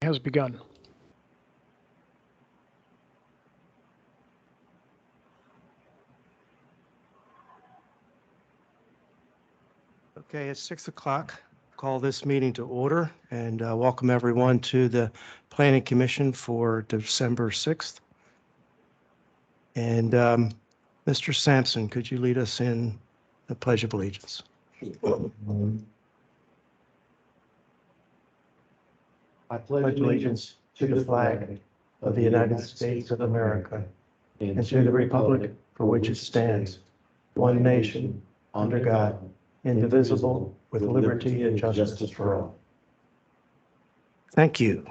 Has begun. Okay, it's 6 o'clock. Call this meeting to order and welcome everyone to the Planning Commission for December 6th. And Mr. Sampson, could you lead us in the Pledge of Allegiance? I pledge allegiance to the flag of the United States of America and to the republic for which it stands, one nation, under God, indivisible, with liberty and justice for all. Thank you.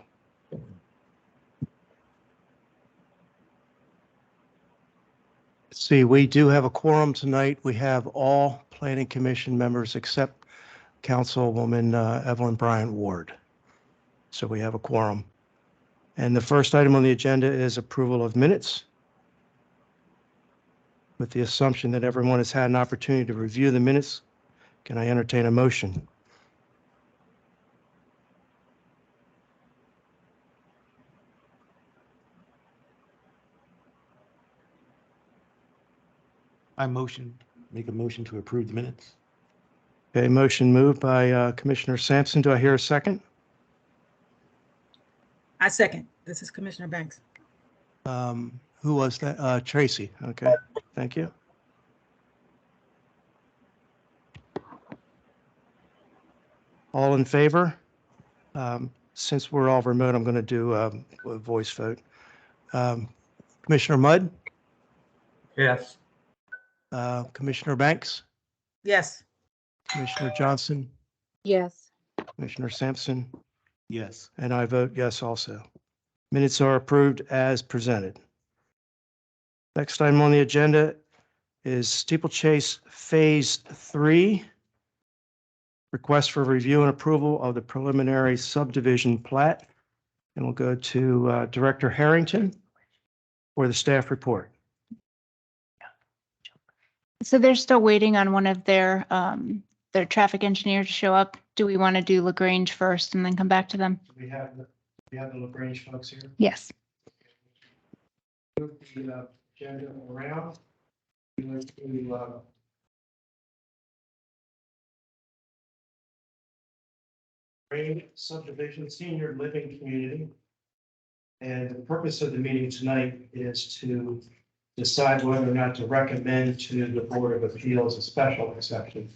Let's see, we do have a quorum tonight. We have all Planning Commission members except Councilwoman Evelyn Bryant Ward. So we have a quorum. And the first item on the agenda is approval of minutes. With the assumption that everyone has had an opportunity to review the minutes, can I entertain a motion? Make a motion to approve the minutes. Okay, motion moved by Commissioner Sampson. Do I hear a second? I second. This is Commissioner Banks. Who was that? Tracy. Okay, thank you. All in favor? Since we're all remote, I'm going to do a voice vote. Commissioner Mudd? Yes. Commissioner Banks? Yes. Commissioner Johnson? Yes. Commissioner Sampson? Yes. And I vote yes also. Minutes are approved as presented. Next item on the agenda is Steeplechase Phase 3. Request for review and approval of the preliminary subdivision plat. And we'll go to Director Harrington for the staff report. So they're still waiting on one of their traffic engineers to show up. Do we want to do LaGrange first and then come back to them? We have the LaGrange folks here. Yes. Move the agenda around. We like to Range Subdivision Senior Living Community. And the purpose of the meeting tonight is to decide whether or not to recommend to the Board of Appeals a special exception.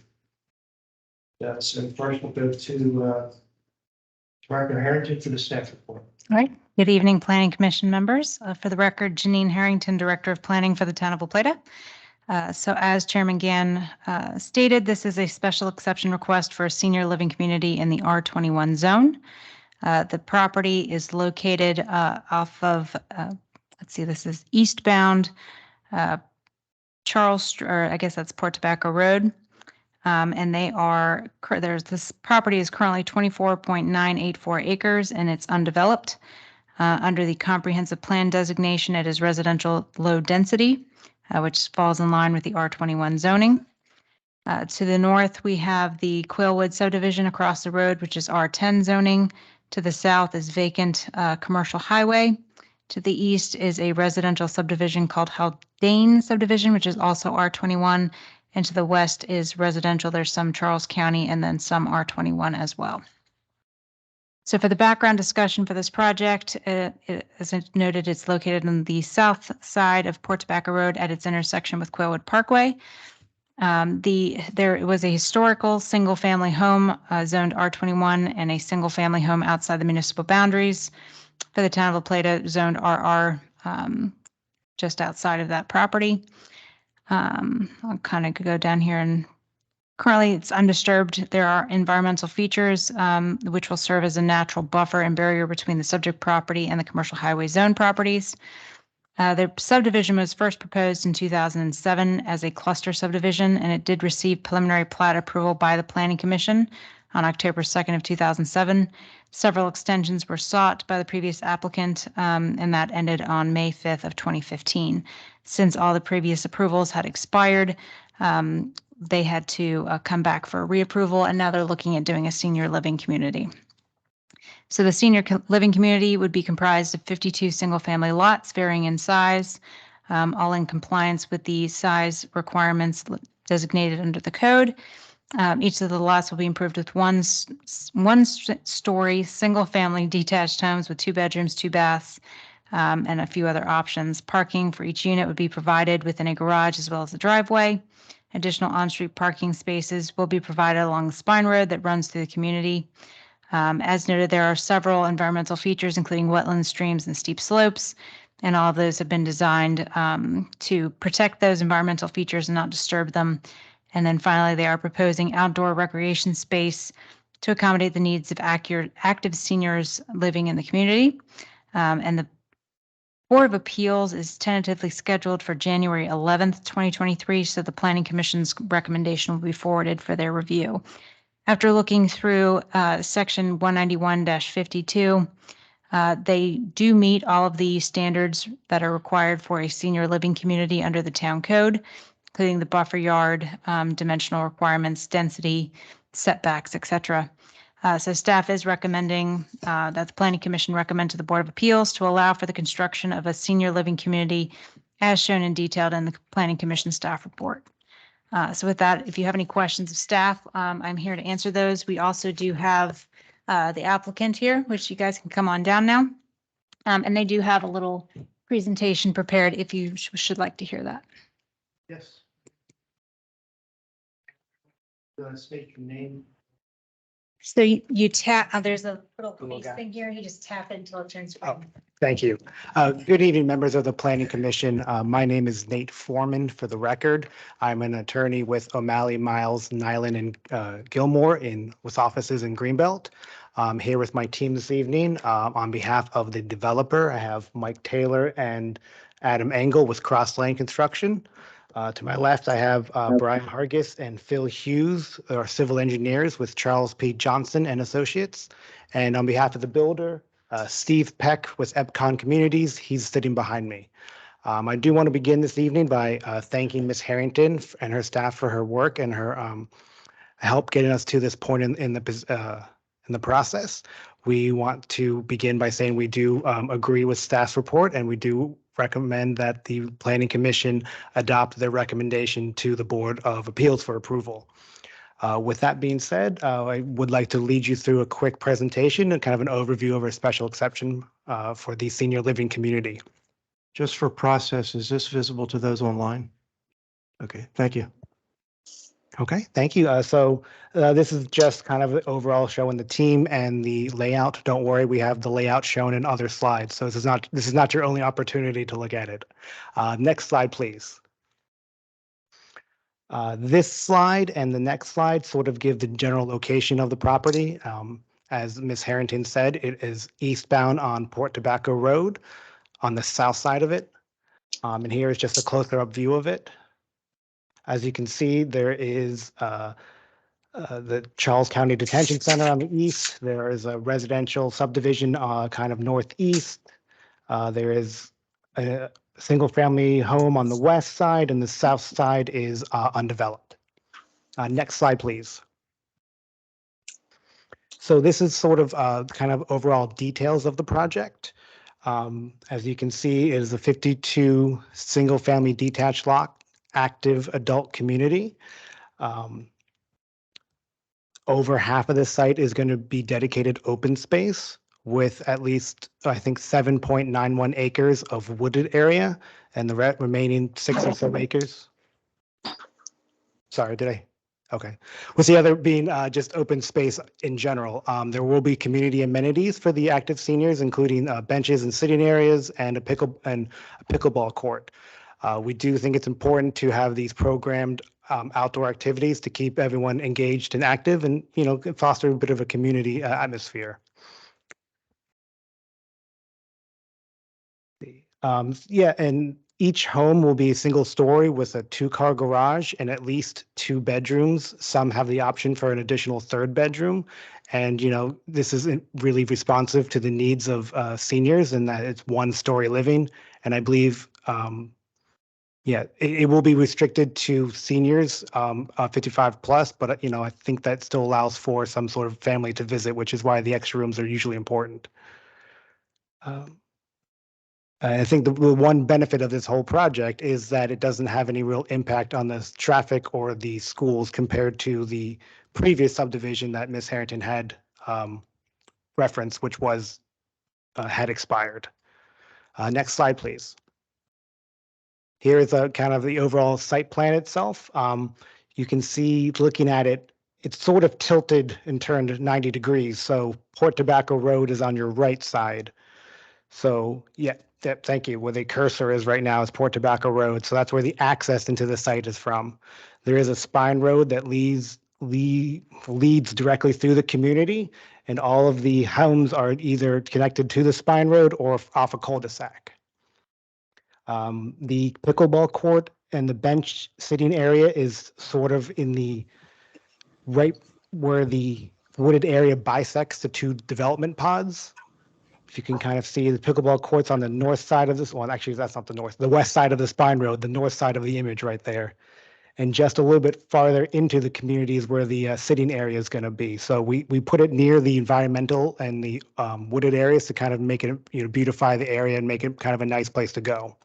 So first we'll go to Director Harrington for the staff report. All right. Good evening, Planning Commission members. For the record, Janine Harrington, Director of Planning for the Town of La Plata. So as Chairman Gann stated, this is a special exception request for a senior living community in the R21 zone. The property is located off of, let's see, this is eastbound or I guess that's Port Tobacco Road. And this property is currently 24.984 acres and it's undeveloped. Under the comprehensive plan designation, it is residential low density, which falls in line with the R21 zoning. To the north, we have the Quailwood subdivision across the road, which is R10 zoning. To the south is vacant commercial highway. To the east is a residential subdivision called Haldane subdivision, which is also R21. And to the west is residential. There's some Charles County and then some R21 as well. So for the background discussion for this project, as I noted, it's located on the south side of Port Tobacco Road at its intersection with Quailwood Parkway. There was a historical single-family home zoned R21 and a single-family home outside the municipal boundaries for the town of La Plata zoned RR just outside of that property. I'll kind of go down here and currently it's undisturbed. There are environmental features which will serve as a natural buffer and barrier between the subject property and the commercial highway zone properties. The subdivision was first proposed in 2007 as a cluster subdivision, and it did receive preliminary plat approval by the Planning Commission on October 2nd of 2007. Several extensions were sought by the previous applicant, and that ended on May 5th of 2015. Since all the previous approvals had expired, they had to come back for reapproval, and now they're looking at doing a senior living community. So the senior living community would be comprised of 52 single-family lots varying in size, all in compliance with the size requirements designated under the code. Each of the lots will be improved with one-story, single-family detached homes with 2 bedrooms, 2 baths, and a few other options. Parking for each unit would be provided within a garage as well as a driveway. Additional on-street parking spaces will be provided along the spine road that runs through the community. As noted, there are several environmental features, including wetlands, streams, and steep slopes, and all of those have been designed to protect those environmental features and not disturb them. And then finally, they are proposing outdoor recreation space to accommodate the needs of active seniors living in the community. And the Board of Appeals is tentatively scheduled for January 11th, 2023, so the Planning Commission's recommendation will be forwarded for their review. After looking through Section 191-52, they do meet all of the standards that are required for a senior living community under the town code, including the buffer yard, dimensional requirements, density, setbacks, etc. So staff is recommending that the Planning Commission recommend to the Board of Appeals to allow for the construction of a senior living community as shown and detailed in the Planning Commission staff report. So with that, if you have any questions of staff, I'm here to answer those. We also do have the applicant here, which you guys can come on down now. And they do have a little presentation prepared if you should like to hear that. Yes. State your name. So you tap, there's a little Little face guy. thing here. You just tap it until it turns Oh. green. Thank you. Good evening, members of the Planning Commission. My name is Nate Foreman, for the record. I'm an attorney with O'Malley, Miles, Nyland, and Gilmore with offices in Greenbelt. I'm here with my team this evening. On behalf of the developer, I have Mike Taylor and Adam Engel with Cross Lane Construction. To my left, I have Brian Hargis and Phil Hughes, our civil engineers with Charles P. Johnson and Associates. And on behalf of the builder, Steve Peck with Epcon Communities, he's sitting behind me. I do want to begin this evening by thanking Ms. Harrington and her staff for her work and her help getting us to this point in the process. We want to begin by saying we do agree with staff's report, and we do recommend that the Planning Commission adopt their recommendation to the Board of Appeals for approval. With that being said, I would like to lead you through a quick presentation and kind of an overview of our special exception for the senior living community. Just for process, is this visible to those online? Okay, thank you. Okay, thank you. So this is just kind of overall showing the team and the layout. Don't worry, we have the layout shown in other slides. So this is not your only opportunity to look at it. Next slide, please. This slide and the next slide sort of give the general location of the property. As Ms. Harrington said, it is eastbound on Port Tobacco Road on the south side of it. And here is just a closer up view of it. As you can see, there is the Charles County Detention Center on the east. There is a residential subdivision kind of northeast. There is a single-family home on the west side, and the south side is undeveloped. Next slide, please. So this is sort of kind of overall details of the project. As you can see, it is a 52 single-family detached lot, active adult community. Over half of the site is going to be dedicated open space with at least, I think, 7.91 acres of wooded area and the remaining 6 or so acres. Sorry, did I? Okay. With the other being just open space in general. There will be community amenities for the active seniors, including benches and sitting areas and a pickleball court. We do think it's important to have these programmed outdoor activities to keep everyone engaged and active and, you know, foster a bit of a community atmosphere. Yeah, and each home will be a single story with a 2-car garage and at least 2 bedrooms. Some have the option for an additional 3rd bedroom. And, you know, this isn't really responsive to the needs of seniors and that it's 1-story living. And I believe Yeah, it will be restricted to seniors, 55 plus, but I think that still allows for some sort of family to visit, which is why the extra rooms are usually important. Um, I think the one benefit of this whole project is that it doesn't have any real impact on the traffic or the schools compared to the previous subdivision that Ms. Harrington had referenced, which had expired. Next slide, please. Here is a kind of the overall site plan itself. You can see, looking at it, it's sort of tilted and turned 90 degrees. So Port Tobacco Road is on your right side. So yeah, thank you. Where the cursor is right now is Port Tobacco Road. So that's where the access into the site is from. There is a spine road that leads directly through the community, and all of the homes are either connected to the spine road or off a cul-de-sac. The pickleball court and the bench sitting area is sort of in the right where the wooded area bisects the two development pods. If you can kind of see the pickleball courts on the north side of this one, actually, that's not the west side of the spine road, the north side of the image right there. And just a little bit farther into the community is where the sitting area is going to be. So we put it near the environmental and the wooded areas to kind of make it, beautify the area and make it kind of a nice place to go.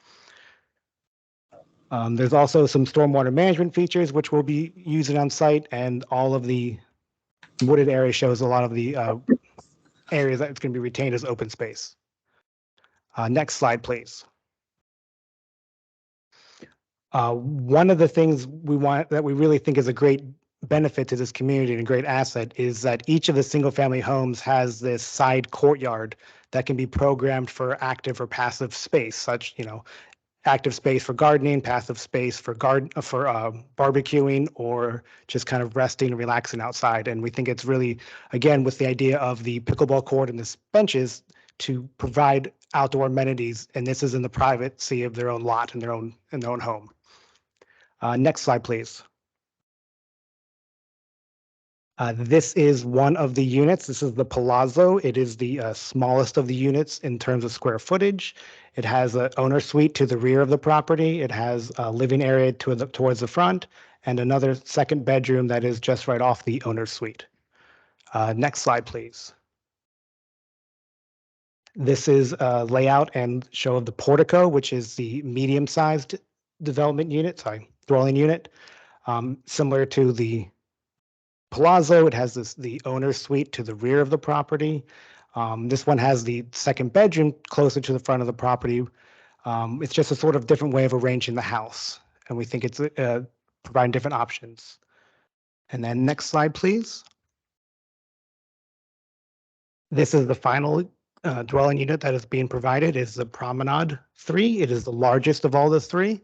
There's also some stormwater management features which we'll be using on site, and all of the wooded area shows a lot of the areas that it's going to be retained as open space. Next slide, please. One of the things that we really think is a great benefit to this community and a great asset is that each of the single family homes has this side courtyard that can be programmed for active or passive space, such, active space for gardening, passive space for barbecuing, or just kind of resting and relaxing outside. And we think it's really, again, with the idea of the pickleball court and the benches, to provide outdoor amenities, and this is in the privacy of their own lot and their own home. Next slide, please. This is one of the units. This is the Palazzo. It is the smallest of the units in terms of square footage. It has an owner suite to the rear of the property. It has a living area towards the front, and another second bedroom that is just right off the owner suite. Next slide, please. This is a layout and show of the portico, which is the medium-sized dwelling unit. Similar to the Palazzo, it has the owner suite to the rear of the property. This one has the second bedroom closer to the front of the property. It's just a sort of different way of arranging the house, and we think it's providing different options. And then next slide, please. This is the final dwelling unit that is being provided, is the Promenade 3. It is the largest of all the three.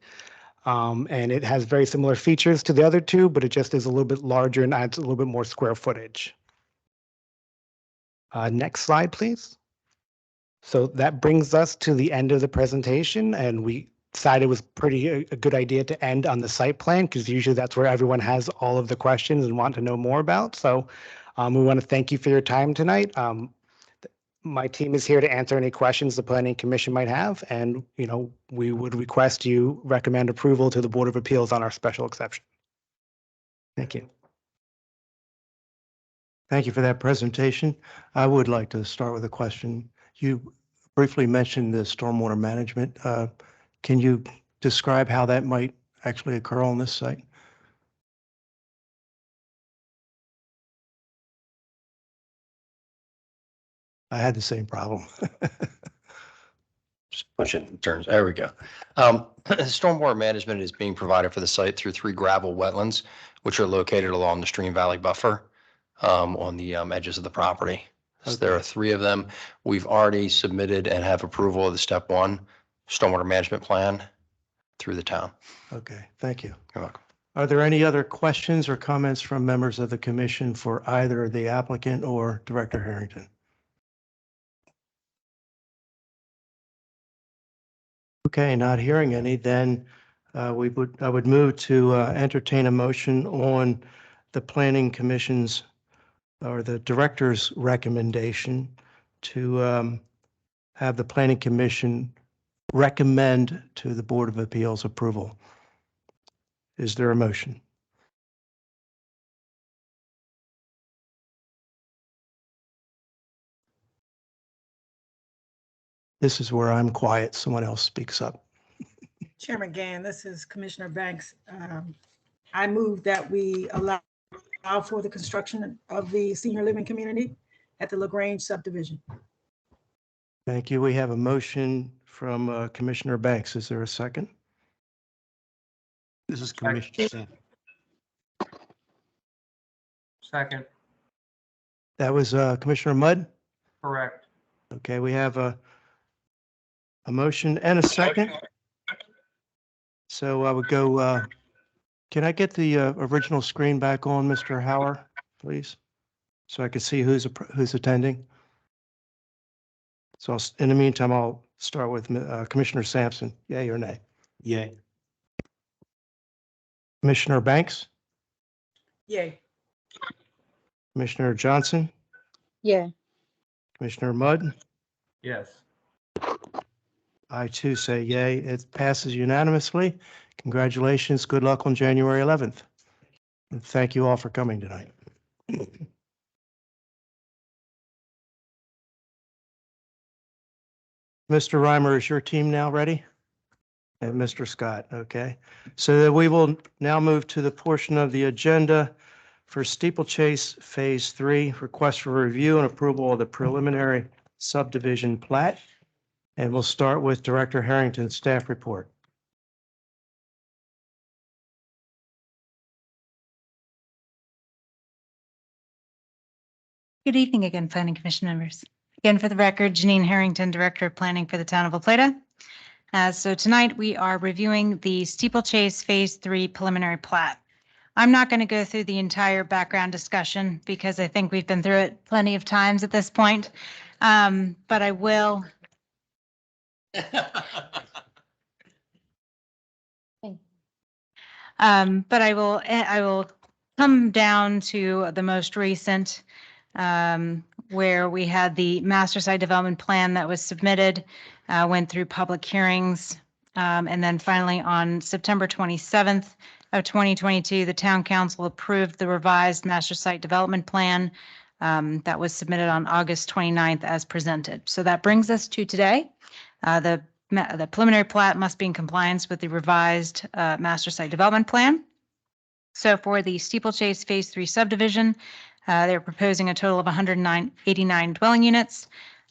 And it has very similar features to the other two, but it just is a little bit larger and adds a little bit more square footage. Next slide, please. So that brings us to the end of the presentation, and we decided it was a good idea to end on the site plan, because usually that's where everyone has all of the questions and want to know more about. So we want to thank you for your time tonight. My team is here to answer any questions the Planning Commission might have, and we would request you recommend approval to the Board of Appeals on our special exception. Thank you. Thank you for that presentation. I would like to start with a question. You briefly mentioned the stormwater management. Can you describe how that might actually occur on this site? I had the same problem. Just push it in turns. There we go. Stormwater management is being provided for the site through 3 gravel wetlands, which are located along the stream valley buffer on the edges of the property. So there are 3 of them. We've already submitted and have approval of the step 1 stormwater management plan through the town. Okay, thank you. You're welcome. Are there any other questions or comments from members of the commission for either the applicant or Director Harrington? Okay, not hearing any, then I would move to entertain a motion on the Planning Commission's or the Director's recommendation to have the Planning Commission recommend to the Board of Appeals approval. Is there a motion? This is where I'm quiet. Someone else speaks up. Chairman Gann, this is Commissioner Banks. I move that we allow for the construction of the senior living community at the LaGrange subdivision. Thank you. We have a motion from Commissioner Banks. Is there a second? This is Commissioner Sam. Second, That was Commissioner Mudd? correct. Okay, we have a motion and a second. So I would go, can I get the original screen back on, Mr. Hauer, please? So I can see who's attending. So in the meantime, I'll start with Commissioner Sampson. Yay or nay? Yay. Commissioner Banks? Yay. Commissioner Johnson? Yeah. Commissioner Mudd? Yes. I too say yay. It passes unanimously. Congratulations. Good luck on January 11th. And thank you all for coming tonight. Mr. Reimer, is your team now ready? And Mr. Scott, okay. So that we will now move to the portion of the agenda for Steeplechase Phase 3, request for review and approval of the preliminary subdivision plat. And we'll start with Director Harrington's staff report. Good evening again, Planning Commission members. Again, for the record, Janine Harrington, Director of Planning for the Town of La Plata. So tonight we are reviewing the Steeplechase Phase 3 preliminary plat. I'm not going to go through the entire background discussion because I think we've been through it plenty of times at this point. But I will. But I will come down to the most recent, where we had the master site development plan that was submitted, went through public hearings. And then finally on September 27th of 2022, the town council approved the revised master site development plan that was submitted on August 29th as presented. So that brings us to today. The preliminary plat must be in compliance with the revised master site development plan. So for the Steeplechase Phase 3 subdivision, they're proposing a total of 189 dwelling units,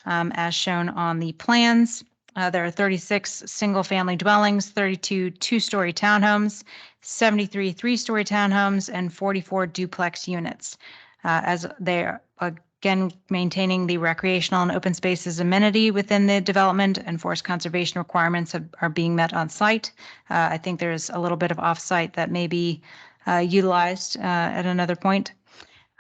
as shown on the plans. There are 36 single-family dwellings, 32 two-story townhomes, 73 three-story townhomes, and 44 duplex units. As they are, again, maintaining the recreational and open spaces amenity within the development, and forest conservation requirements are being met on site. I think there's a little bit of off-site that may be utilized at another point.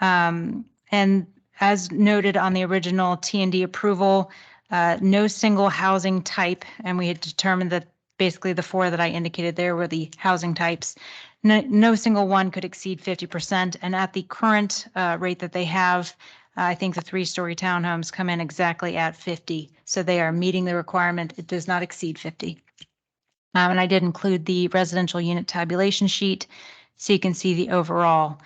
And as noted on the original T&D approval, no single housing type, and we had determined that basically the four that I indicated there were the housing types. No single one could exceed 50%. And at the current rate that they have, I think the three-story townhomes come in exactly at 50. So they are meeting the requirement. It does not exceed 50. And I did include the residential unit tabulation sheet so you can see the overall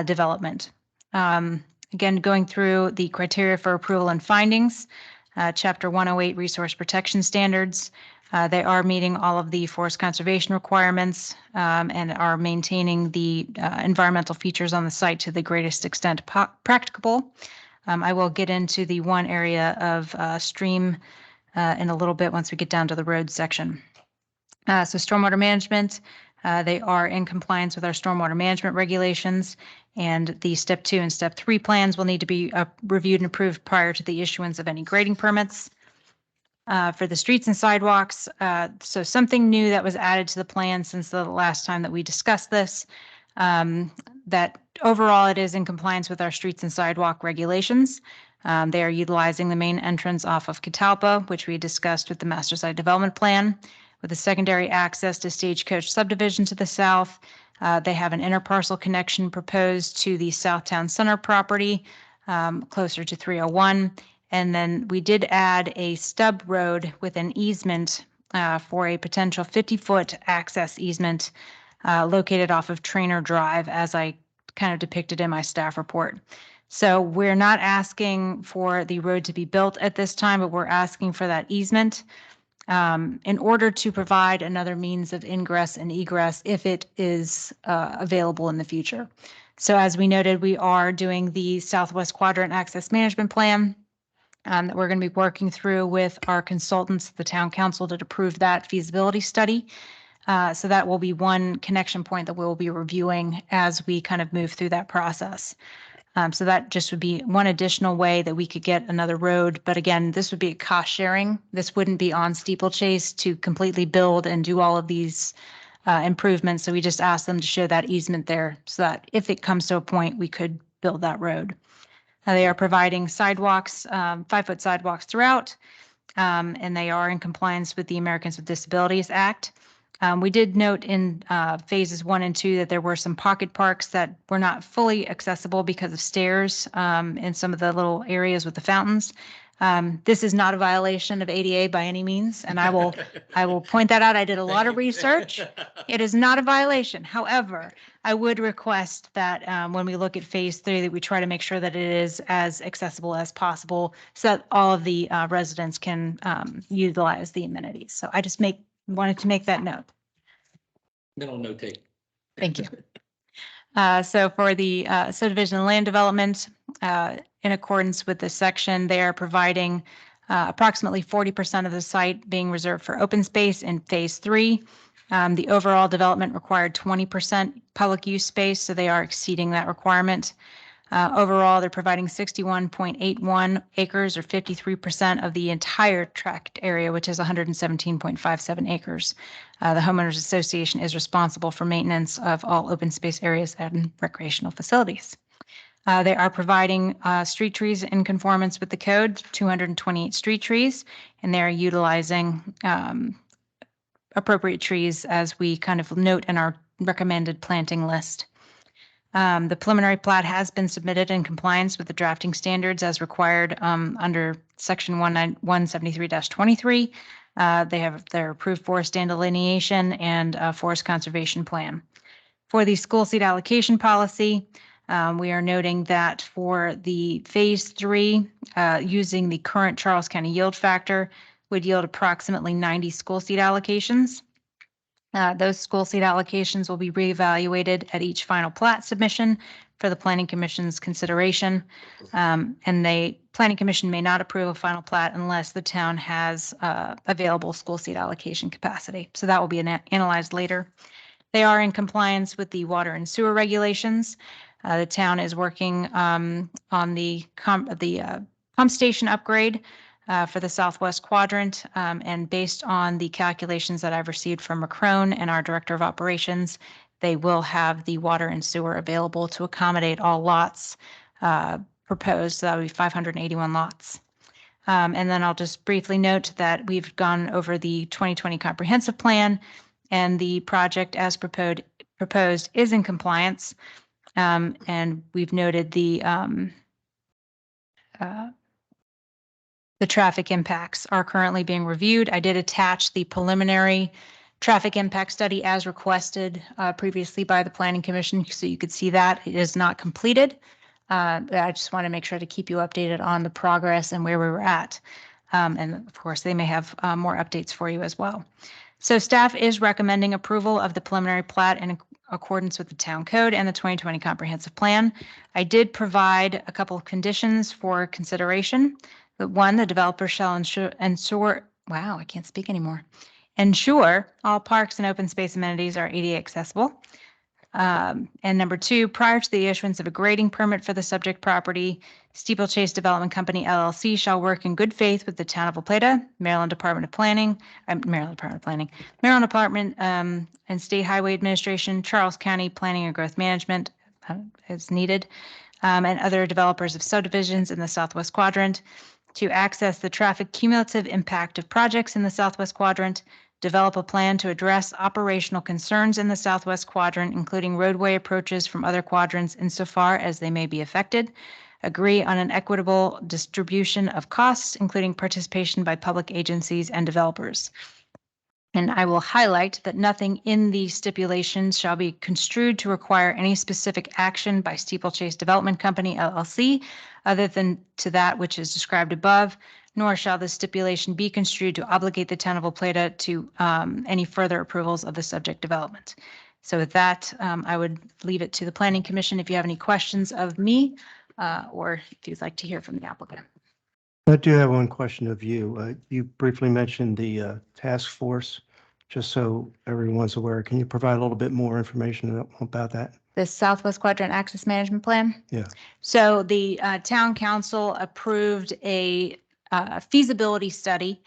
development. Again, going through the criteria for approval and findings, Chapter 108 Resource Protection Standards. They are meeting all of the forest conservation requirements and are maintaining the environmental features on the site to the greatest extent practicable. I will get into the one area of stream in a little bit once we get down to the road section. So stormwater management, they are in compliance with our stormwater management regulations, and the step 2 and step 3 plans will need to be reviewed and approved prior to the issuance of any grading permits. For the streets and sidewalks, so something new that was added to the plan since the last time that we discussed this, that overall it is in compliance with our streets and sidewalk regulations. They are utilizing the main entrance off of Catalpa, which we discussed with the master site development plan, with a secondary access to Stagecoach subdivision to the south. They have an interparcel connection proposed to the Southtown Center property, closer to 301. And then we did add a stub road with an easement for a potential 50-foot access easement located off of Trainer Drive, as I kind of depicted in my staff report. So we're not asking for the road to be built at this time, but we're asking for that easement in order to provide another means of ingress and egress if it is available in the future. So as we noted, we are doing the Southwest Quadrant Access Management Plan that we're going to be working through with our consultants, the town council, to approve that feasibility study. So that will be one connection point that we'll be reviewing as we kind of move through that process. So that just would be one additional way that we could get another road. But again, this would be a cost sharing. This wouldn't be on Steeplechase to completely build and do all of these improvements. So we just asked them to show that easement there so that if it comes to a point, we could build that road. They are providing sidewalks, 5-foot sidewalks throughout, and they are in compliance with the Americans with Disabilities Act. We did note in phases 1 and 2 that there were some pocket parks that were not fully accessible because of stairs in some of the little areas with the fountains. This is not a violation of ADA by any means, and I will point that out. I did a lot of research. It is not a violation. However, I would request that when we look at phase 3, that we try to make sure that it is as accessible as possible so that all of the residents can utilize the amenities. So I just wanted to make that note. Mental notate. Thank you. So for the subdivision and land development, in accordance with this section, they are providing approximately 40% of the site being reserved for open space in phase 3. The overall development required 20% public use space, so they are exceeding that requirement. Overall, they're providing 61.81 acres or 53% of the entire tract area, which is 117.57 acres. The homeowners association is responsible for maintenance of all open space areas and recreational facilities. They are providing street trees in conformance with the code, 228 street trees, and they're utilizing appropriate trees as we kind of note in our recommended planting list. The preliminary plat has been submitted in compliance with the drafting standards as required under section 173-23. They're approved forest stand delineation and forest conservation plan. For the school seat allocation policy, we are noting that for the phase 3, using the current Charles County yield factor would yield approximately 90 school seat allocations. Those school seat allocations will be reevaluated at each final plat submission for the Planning Commission's consideration. And the Planning Commission may not approve a final plat unless the town has available school seat allocation capacity. So that will be analyzed later. They are in compliance with the water and sewer regulations. The town is working on the pump station upgrade for the Southwest Quadrant, and based on the calculations that I've received from Macron and our Director of Operations, they will have the water and sewer available to accommodate all lots proposed. So that would be 581 lots. And then I'll just briefly note that we've gone over the 2020 comprehensive plan, and the project as proposed is in compliance. And we've noted the traffic impacts are currently being reviewed. I did attach the preliminary traffic impact study as requested previously by the Planning Commission, so you could see that it is not completed. I just want to make sure to keep you updated on the progress and where we were at. And of course, they may have more updates for you as well. So staff is recommending approval of the preliminary plat in accordance with the town code and the 2020 comprehensive plan. I did provide a couple of conditions for consideration. One, the developer shall ensure all parks and open space amenities are ADA accessible. And number 2, prior to the issuance of a grading permit for the subject property, Steeplechase Development Company LLC shall work in good faith with the town of La Plata, Maryland Department and State Highway Administration, Charles County Planning and Growth Management as needed, and other developers of subdivisions in the Southwest Quadrant to access the traffic cumulative impact of projects in the Southwest Quadrant, develop a plan to address operational concerns in the Southwest Quadrant, including roadway approaches from other quadrants insofar as they may be affected, agree on an equitable distribution of costs, including participation by public agencies and developers. And I will highlight that nothing in the stipulations shall be construed to require any specific action by Steeplechase Development Company LLC other than to that which is described above, nor shall the stipulation be construed to obligate the town of La Plata to any further approvals of the subject development. So with that, I would leave it to the Planning Commission if you have any questions of me or if you'd like to hear from the applicant. I do have one question of you. You briefly mentioned the task force, just so everyone's aware. Can you provide a little bit more information about that? The Southwest Quadrant Access Management Plan? Yeah. So the town council approved a feasibility study,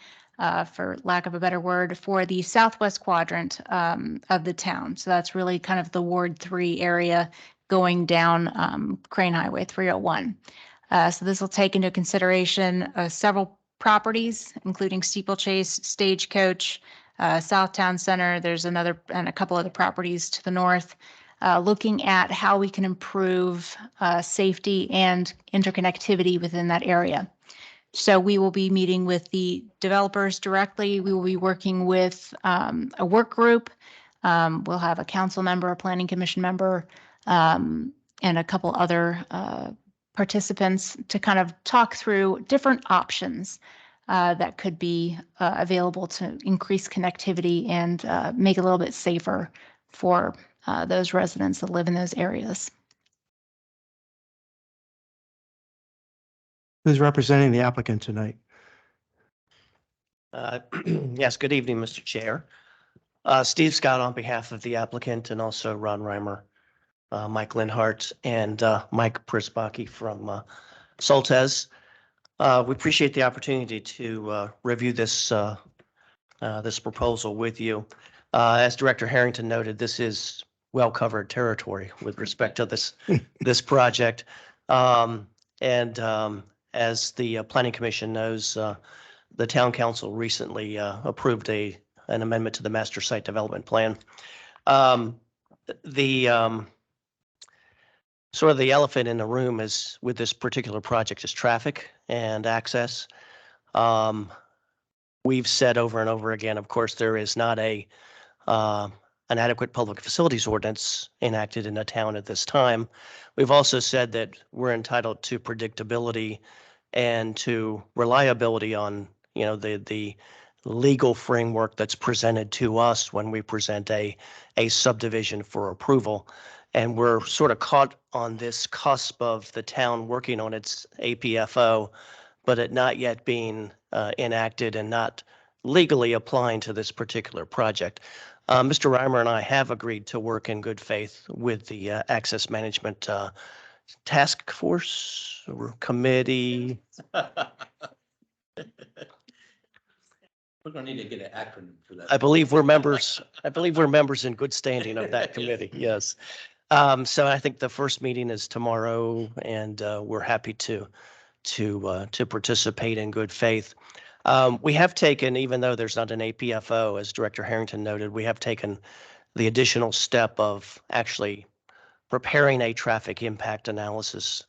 for lack of a better word, for the southwest quadrant of the town. So that's really kind of the Ward 3 area going down Crane Highway 301. So this will take into consideration several properties, including Steeplechase, Stagecoach, Southtown Center. There's another and a couple other properties to the north. Looking at how we can improve safety and interconnectivity within that area. So we will be meeting with the developers directly. We will be working with a work group. We'll have a council member, a planning commission member, and a couple other participants to kind of talk through different options that could be available to increase connectivity and make it a little bit safer for those residents that live in those areas. Who's representing the applicant tonight? Yes, good evening, Mr. Chair. Steve Scott on behalf of the applicant and also Ron Reimer, Mike Linhart, and Mike Prisbaki from Soltez. We appreciate the opportunity to review this this proposal with you. As Director Harrington noted, this is well-covered territory with respect to this project. As the Planning Commission knows, the Town Council recently approved an amendment to the Master Site Development Plan. Sort of the elephant in the room is with this particular project is traffic and access. We've said over and over again, of course, there is not an adequate public facilities ordinance enacted in the town at this time. We've also said that we're entitled to predictability and to reliability on, you know, the legal framework that's presented to us when we present a subdivision for approval. And we're sort of caught on this cusp of the town working on its APFO, but it not yet being enacted and not legally applying to this particular project. Mr. Reimer and I have agreed to work in good faith with the Access Management Task Force or Committee. We're gonna need to get an acronym for that. I believe we're members in good standing of that committee, yes. So I think the first meeting is tomorrow, and we're happy to participate in good faith. We have taken, even though there's not an APFO, as Director Harrington noted, we have taken the additional step of actually preparing a traffic impact analysis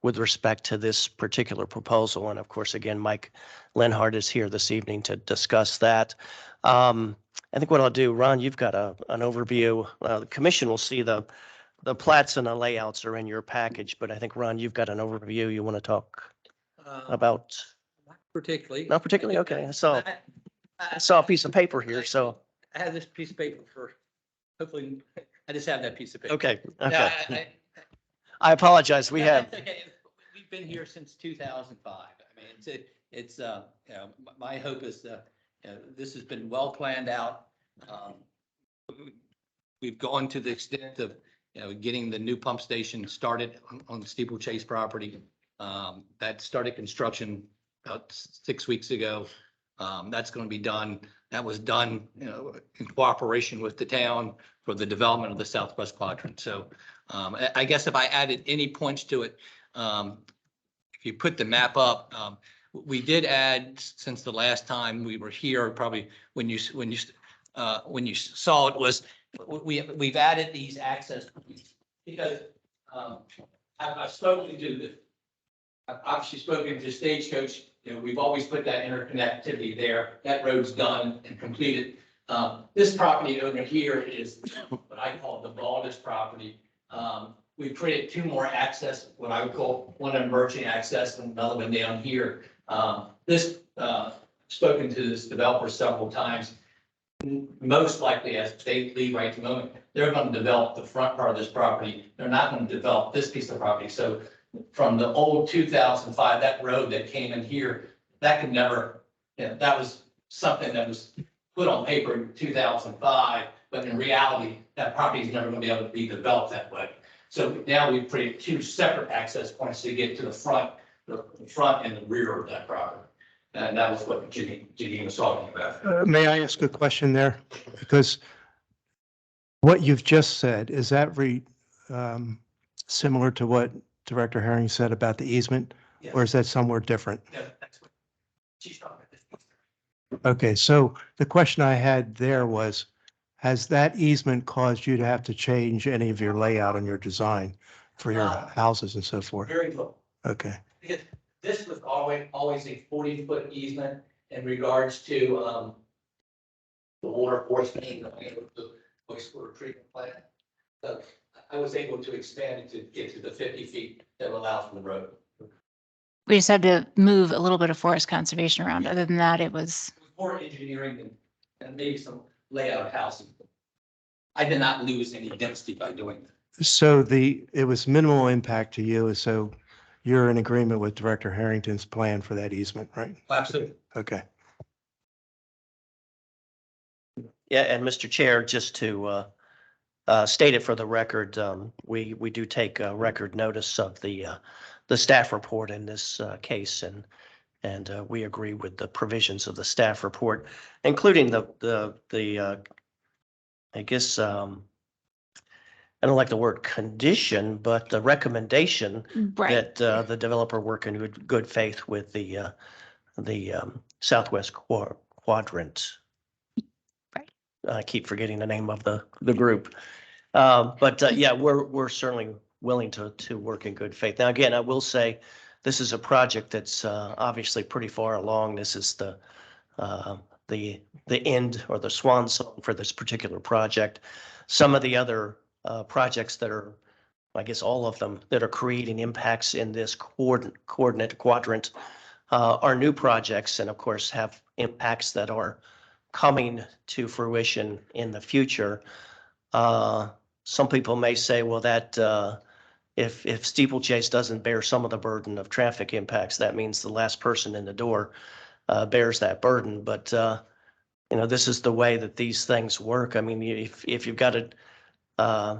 with respect to this particular proposal. And of course, again, Mike Linhart is here this evening to discuss that. I think what I'll do, Ron, you've got an overview. The commission will see the plats and the layouts are in your package, but I think, Ron, you've got an overview you want to talk about. Not particularly. Not particularly? Okay. I saw a piece of paper here, so. I have this piece of paper for, hopefully, I just have that piece of paper. Okay, No, okay. I apologize. We no, have, that's okay. We've been here since 2005. I mean, it's you know, my hope is that, you know, this has been well planned out. We've gone to the extent of, you know, getting the new pump station started on the Steeplechase property. That started construction about 6 weeks ago. That's going to be done. That was done, you know, in cooperation with the town for the development of the Southwest Quadrant. So I guess if I added any points to it, if you put the map up, we did add, since the last time we were here, probably when you saw it, was we've added these access points because I've spoken to I've obviously spoken to Stagecoach. You know, we've always put that interconnectivity there. That road's done and completed. This property owner here is what I call the Baldus property. We created two more access, what I would call one emerging access and another one down here. Spoken to this developer several times. Most likely, as they leave right at the moment, they're going to develop the front part of this property. They're not going to develop this piece of property. So from the old 2005, that road that came in here, that could never, that was something that was put on paper in 2005, but in reality, that property is never going to be able to be developed that way. So now we've created two separate access points to get to the front and the rear of that property. And that was what Janine was talking about. May I ask a question there? Because what you've just said, is that similar to what Director Herring said about the easement? Yes. Or is that somewhere different? Yeah, that's what she's talking about. Okay, so the question I had there was, has that easement caused you to have to change any of your layout and your design for your houses and so forth? Very little. Okay, This was always a 40-foot easement in regards to the water enforcement and the wastewater treatment plant. So I was able to expand it to get to the 50 feet that allows from the road. We just had to move a little bit of forest conservation around. Other than that, it was, It was more engineering and maybe some layout of housing. I did not lose any density by doing that. so it was minimal impact to you, so you're in agreement with Director Harrington's plan for that easement, right? Absolutely. Okay. Yeah, and Mr. Chair, just to state it for the record, we do take record notice of the staff report in this case, and we agree with the provisions of the staff report, including the I guess I don't like the word condition, but the recommendation right. that the developer work in good faith with the Southwest Quadrant. Right. I keep forgetting the name of the group. But yeah, we're certainly willing to work in good faith. Now, again, I will say this is a project that's obviously pretty far along. This is the end or the swan song for this particular project. Some of the other projects that are, I guess all of them that are creating impacts in this coordinate quadrant are new projects and of course have impacts that are coming to fruition in the future. Some people may say, well, that if Steeplechase doesn't bear some of the burden of traffic impacts, that means the last person in the door bears that burden. But this is the way that these things work. I mean, if you've got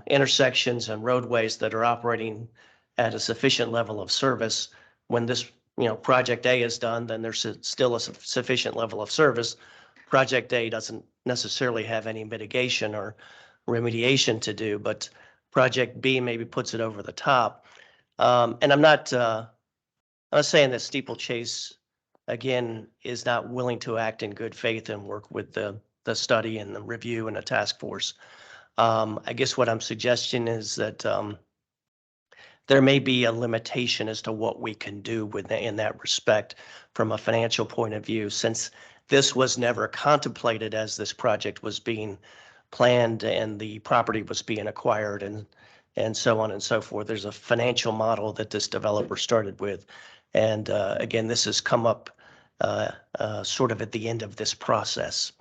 intersections and roadways that are operating at a sufficient level of service, when this project A is done, then there's still a sufficient level of service. Project A doesn't necessarily have any mitigation or remediation to do, but project B maybe puts it over the top. And I'm not saying that Steeplechase, again, is not willing to act in good faith and work with the study and the review and the task force. I guess what I'm suggesting is that there may be a limitation as to what we can do in that respect from a financial point of view, since this was never contemplated as this project was being planned and the property was being acquired and so on and so forth. There's a financial model that this developer started with. And again, this has come up sort of at the end of this process,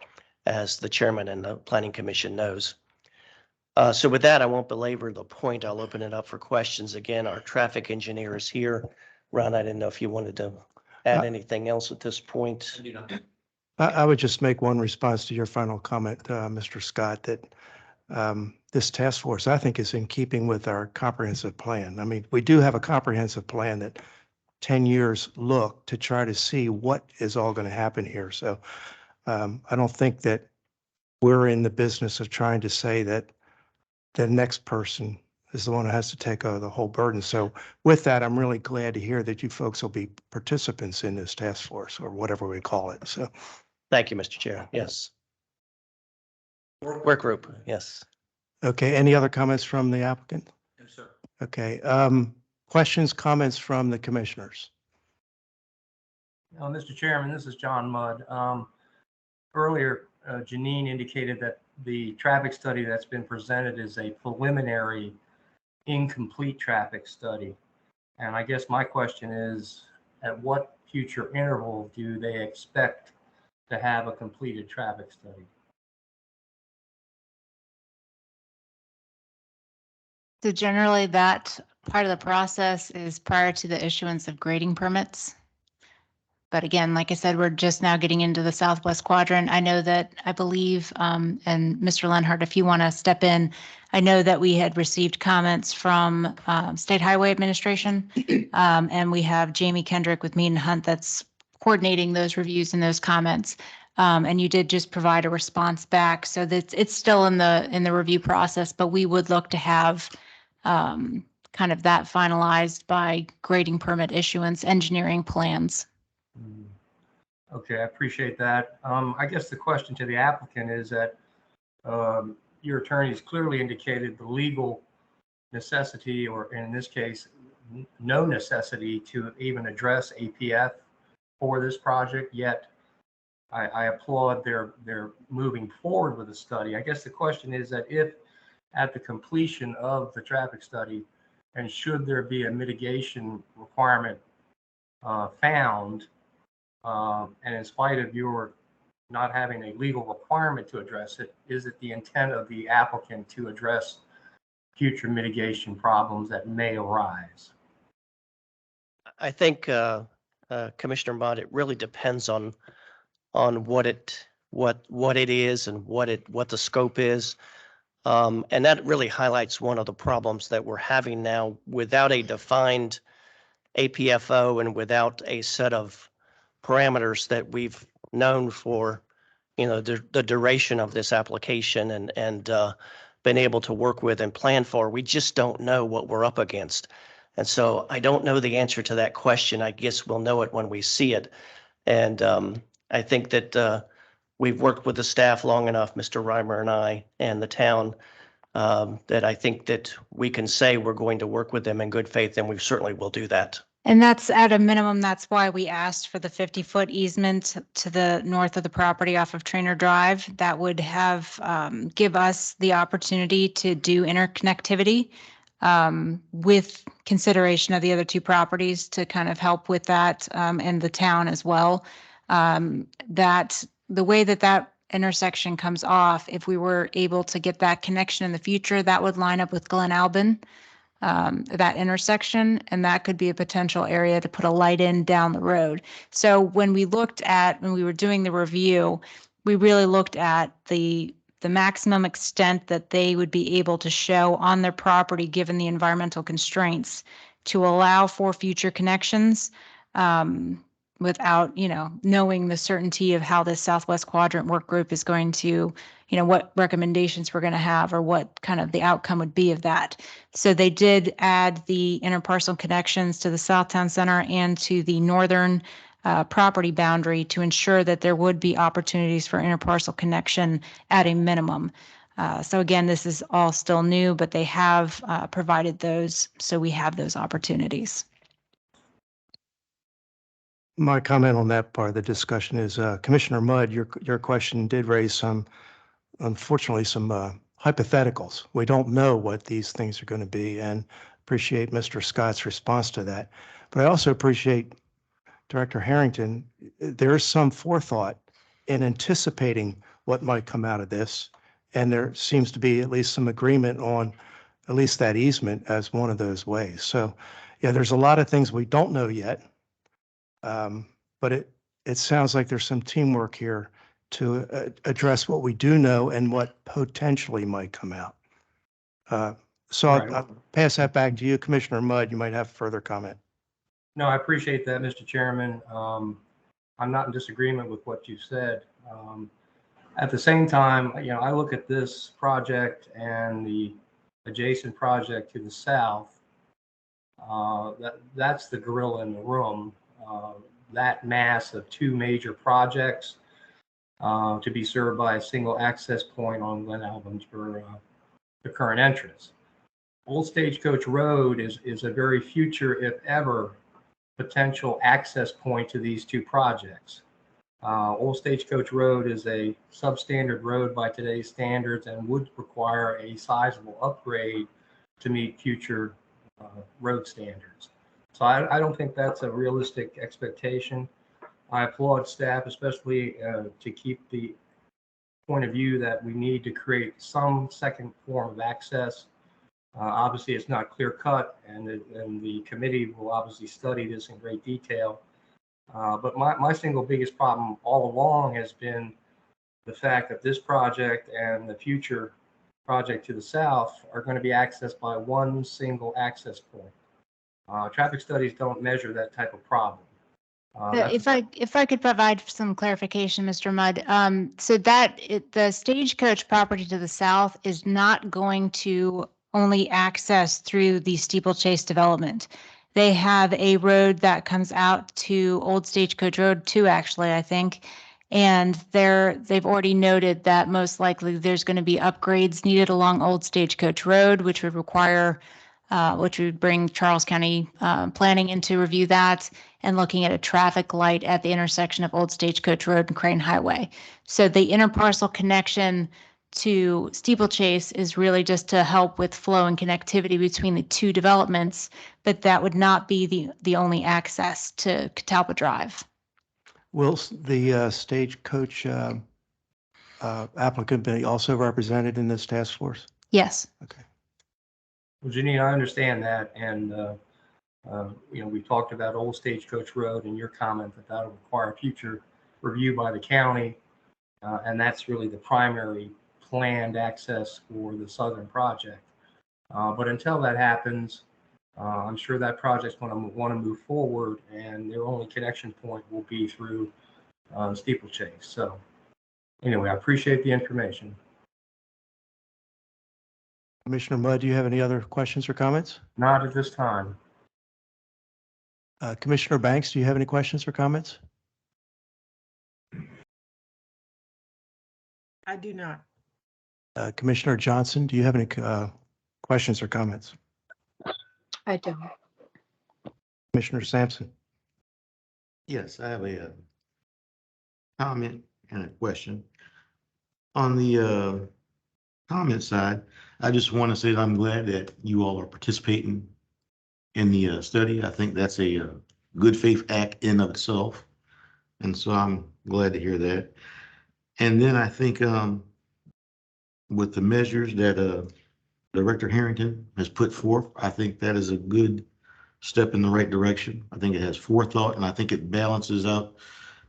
as the chairman and the planning commission knows. So with that, I won't belabor the point. I'll open it up for questions. Again, our traffic engineer is here. Ron, I didn't know if you wanted to add anything else at this point. I would just make one response to your final comment, Mr. Scott, that this task force, I think, is in keeping with our comprehensive plan. I mean, we do have a comprehensive plan that 10 years look to try to see what is all going to happen here. So I don't think that we're in the business of trying to say that the next person is the one who has to take the whole burden. So with that, I'm really glad to hear that you folks will be participants in this task force or whatever we call it. So Thank you, Mr. Chair. Yes. Work group, yes. okay, any other comments from the applicant? No, sir. Okay, questions, comments from the commissioners? Mr. Chairman, this is John Mudd. Earlier, Janine indicated that the traffic study that's been presented is a preliminary, incomplete traffic study. And I guess my question is, at what future interval do they expect to have a completed traffic study? So generally, that part of the process is prior to the issuance of grading permits. But again, like I said, we're just now getting into the southwest quadrant. I know that, I believe, and Mr. Lenhart, if you want to step in, I know that we had received comments from State Highway Administration, and we have Jamie Kendrick with Mead and Hunt that's coordinating those reviews and those comments. And you did just provide a response back, so that it's still in the review process, but we would look to have kind of that finalized by grading permit issuance, engineering plans. Okay, I appreciate that. I guess the question to the applicant is that your attorneys clearly indicated the legal necessity, or in this case, no necessity to even address APF for this project, yet I applaud their moving forward with the study. I guess the question is that if at the completion of the traffic study, and should there be a mitigation requirement found, and in spite of your not having a legal requirement to address it, is it the intent of the applicant to address future mitigation problems that may arise? I think, Commissioner Mott, it really depends on what it is and what the scope is. And that really highlights one of the problems that we're having now without a defined APFO and without a set of parameters that we've known for, the duration of this application and been able to work with and plan for. We just don't know what we're up against. And so I don't know the answer to that question. I guess we'll know it when we see it. And I think that we've worked with the staff long enough, Mr. Reimer and I, and the town, that I think that we can say we're going to work with them in good faith, and we certainly will do that. And that's at a minimum, that's why we asked for the 50-foot easement to the north of the property off of Trainer Drive. That would have, give us the opportunity to do interconnectivity with consideration of the other two properties to kind of help with that, and the town as well. That the way that intersection comes off, if we were able to get that connection in the future, that would line up with Glen Albin, that intersection, and that could be a potential area to put a light in down the road. So when we were doing the review, we really looked at the maximum extent that they would be able to show on their property, given the environmental constraints, to allow for future connections, without, knowing the certainty of how this Southwest Quadrant work group is going to, what recommendations we're going to have or what kind of the outcome would be of that. So they did add the interparcel connections to the Southtown Center and to the northern property boundary to ensure that there would be opportunities for interparcel connection at a minimum. So again, this is all still new, but they have provided those, so we have those opportunities. My comment on that part of the discussion is, Commissioner Mudd, your question did raise unfortunately, some hypotheticals. We don't know what these things are going to be, and appreciate Mr. Scott's response to that. But I also appreciate Director Harrington. There is some forethought in anticipating what might come out of this, and there seems to be at least some agreement on at least that easement as one of those ways. So, yeah, there's a lot of things we don't know yet. But it sounds like there's some teamwork here to address what we do know and what potentially might come out. So Right. I'll pass that back to you, Commissioner Mudd. You might have further comment. No, I appreciate that, Mr. Chairman. I'm not in disagreement with what you said. At the same time, I look at this project and the adjacent project to the south. That's the gorilla in the room. That mass of two major projects to be served by a single access point on Glen Albin for the current entrance. Old Stagecoach Road is a very future, if ever, potential access point to these two projects. Old Stagecoach Road is a substandard road by today's standards and would require a sizable upgrade to meet future road standards. So I don't think that's a realistic expectation. I applaud staff, especially to keep the point of view that we need to create some second form of access. Obviously, it's not clear cut, and the committee will obviously study this in great detail. But my single biggest problem all along has been the fact that this project and the future project to the south are going to be accessed by one single access point. Traffic studies don't measure that type of problem. If I could provide some clarification, Mr. Mudd, so the Stagecoach property to the south is not going to only access through the Steeplechase development. They have a road that comes out to Old Stagecoach Road 2, actually, I think. And they've already noted that most likely there's going to be upgrades needed along Old Stagecoach Road, which would require, which would bring Charles County Planning in to review that, and looking at a traffic light at the intersection of Old Stagecoach Road and Crane Highway. So the interparcel connection to Steeplechase is really just to help with flow and connectivity between the two developments, but that would not be the only access to Catalpa Drive. Will the Stagecoach applicant be also represented in this task force? Yes. Okay. Well, Janine, I understand that, and we talked about Old Stagecoach Road and your comment that that'll require future review by the county, and that's really the primary planned access for the southern project. But until that happens, I'm sure that project's going to want to move forward, and their only connection point will be through Steeplechase. So anyway, I appreciate the information. Commissioner Mudd, do you have any other questions or comments? Not at this time. Commissioner Banks, do you have any questions or comments? I do not. Commissioner Johnson, do you have any questions or comments? I don't. Commissioner Sampson? Yes, I have a comment and a question. On the comment side, I just want to say that I'm glad that you all are participating in the study. I think that's a good faith act in of itself. And so I'm glad to hear that. And then I think with the measures that Director Harrington has put forth, I think that is a good step in the right direction. I think it has forethought, and I think it balances out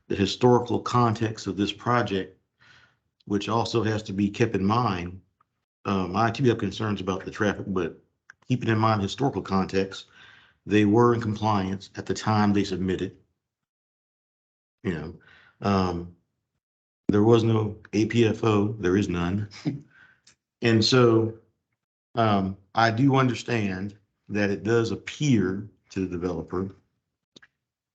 the historical context of this project, which also has to be kept in mind. I too have concerns about the traffic, but keeping in mind historical context, they were in compliance at the time they submitted. There was no APFO, there is none. And so I do understand that it does appear to the developer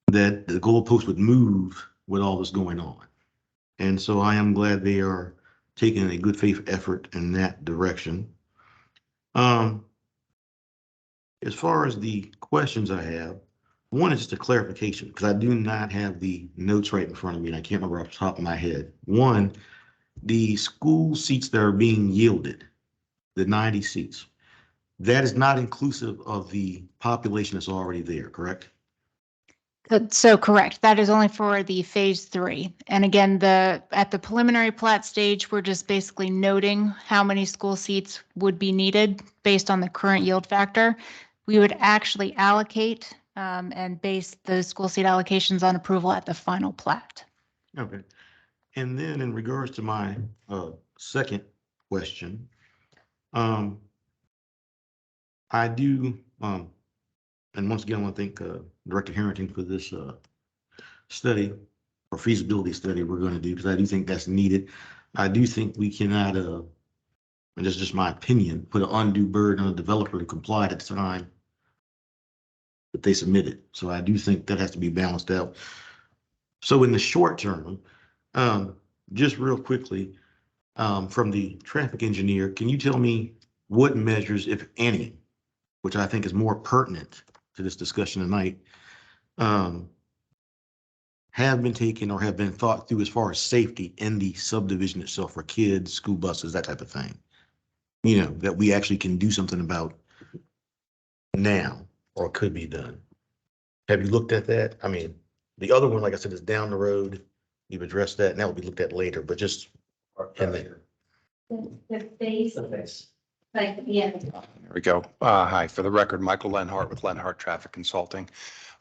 that the goalpost would move with all this going on. And so I am glad they are taking a good faith effort in that direction. As far as the questions I have, one is just a clarification, because I do not have the notes right in front of me and I can't remember off the top of my head. One, the school seats that are being yielded, the 90 seats, that is not inclusive of the population that's already there, correct? So correct. That is only for the phase 3. And again, at the preliminary plat stage, we're just basically noting how many school seats would be needed based on the current yield factor. We would actually allocate and base those school seat allocations on approval at the final plat. Okay. And then in regards to my second question, I do, and once again, I want to thank Director Harrington for this study or feasibility study we're going to do, because I do think that's needed. I do think we cannot, and this is just my opinion, put an undue burden on a developer to comply at the time that they submitted. So I do think that has to be balanced out. So in the short term, just real quickly, from the traffic engineer, can you tell me what measures, if any, which I think is more pertinent to this discussion tonight, have been taken or have been thought through as far as safety in the subdivision itself for kids, school buses, that type of thing? You know, that we actually can do something about now or could be done. Have you looked at that? I mean, the other one, like I said, is down the road. You've addressed that and that will be looked at later, but just in there. The base, like, yeah. There we go. Hi, for the record, Michael Lenhart with Lenhart Traffic Consulting.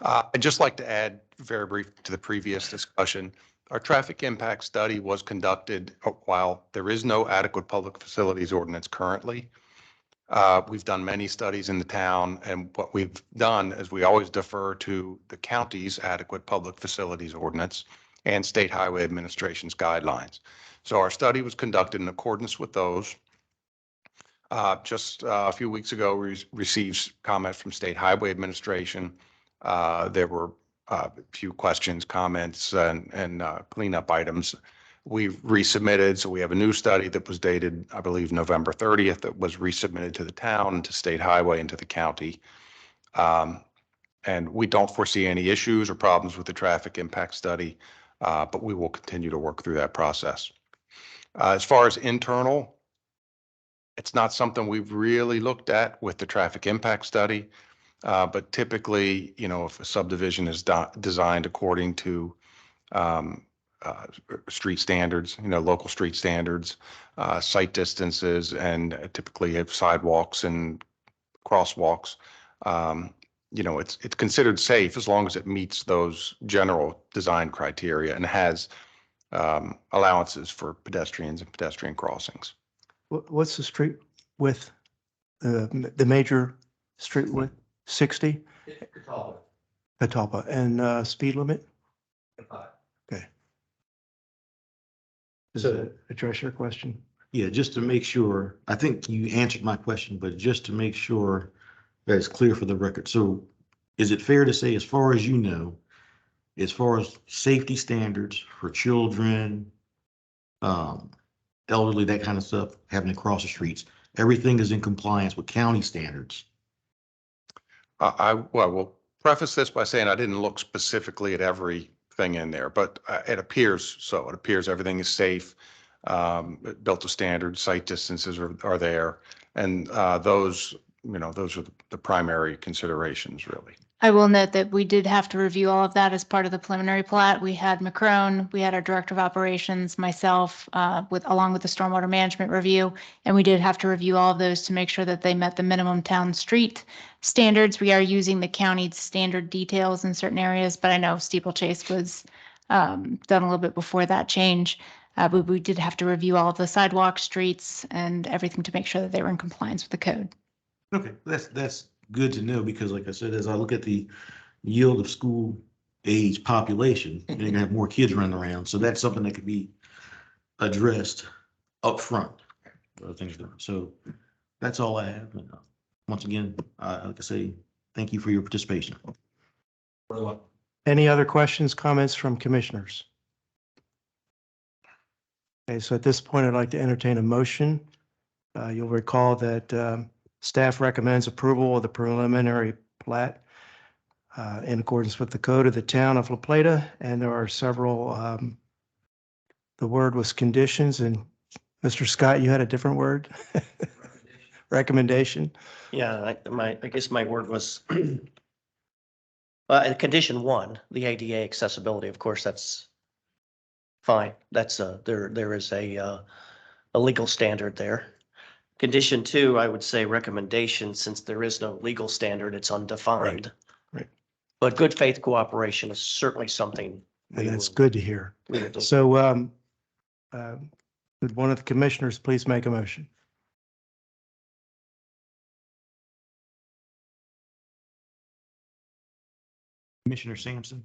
I'd just like to add very brief to the previous discussion. Our traffic impact study was conducted while there is no adequate public facilities ordinance currently. We've done many studies in the town, and what we've done is we always defer to the county's adequate public facilities ordinance and State Highway Administration's guidelines. So our study was conducted in accordance with those. Just a few weeks ago, we received comments from State Highway Administration. There were a few questions, comments, and cleanup items. We've resubmitted, so we have a new study that was dated, I believe, November 30th, that was resubmitted to the town, to State Highway, and to the county. And we don't foresee any issues or problems with the traffic impact study, but we will continue to work through that process. As far as internal, it's not something we've really looked at with the traffic impact study, but typically, you know, if a subdivision is designed according to street standards, you know, local street standards, site distances, and typically have sidewalks and crosswalks. You know, it's considered safe as long as it meets those general design criteria and has allowances for pedestrians and pedestrian crossings. What's the street width? The major street width, 60? Catawba. And speed limit? Okay. Does So- that address your question? Yeah, just to make sure, I think you answered my question, but just to make sure that it's clear for the record. So is it fair to say, as far as you know, as far as safety standards for children, elderly, that kind of stuff, having to cross the streets, everything is in compliance with county standards? I will preface this by saying I didn't look specifically at everything in there, but it appears so. It appears everything is safe, built to standard, site distances are there. And those, you know, those are the primary considerations, really. I will note that we did have to review all of that as part of the preliminary plat. We had McCrone, we had our Director of Operations, myself, along with the Stormwater Management Review, and we did have to review all of those to make sure that they met the minimum town street standards. We are using the county's standard details in certain areas, but I know Steeplechase was done a little bit before that change. But we did have to review all of the sidewalk, streets, and everything to make sure that they were in compliance with the code. Okay, that's good to know, because like I said, as I look at the yield of school age population, you're gonna have more kids running around. So that's something that could be addressed up front. Things are done. So that's all I have. And, once again, like I say, thank you for your participation. Any other questions, comments from commissioners? Okay, so at this point, I'd like to entertain a motion. You'll recall that staff recommends approval of the preliminary plat in accordance with the code of the town of La Plata, and there are several, the word was conditions, and Mr. Scott, you had a different word? Recommendation? Yeah, I guess my word was, condition one, the ADA accessibility, of course, that's fine. That's there is a legal standard there. Condition two, I would say recommendation, since there is no legal standard, it's undefined. Right. But good faith cooperation is certainly something. And that's good to hear. We will do. So would one of the commissioners please make a motion? Commissioner Sampson,